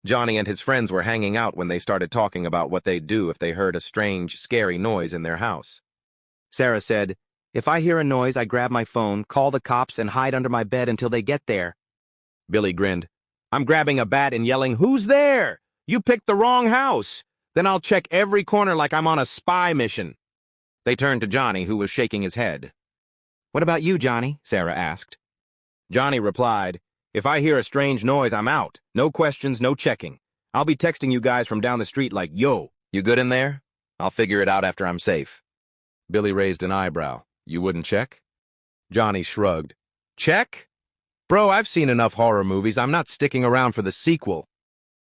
Johnny and his friends were hanging out when they started talking about what they'd do if they heard a strange, scary noise in their house. Sarah said, "If I hear a noise, I grab my phone, call the cops, and hide under my bed until they get there." Billy grinned. "I'm grabbing a bat and yelling, 'Who's there? You picked the wrong house!' Then I'll check every corner like I'm on a spy mission." They turned to Johnny, who was shaking his head. "What about you, Johnny?" Sarah asked. Johnny replied, "If I hear a strange noise, I'm out. No questions, no checking. I'll be texting you guys from down the street like, 'Yo, you good in there?' I'll figure it out after I'm safe." Billy raised an eyebrow. "You wouldn't check?" Johnny shrugged. "Check? Bro, I've seen enough horror movies. I'm not sticking around for the sequel."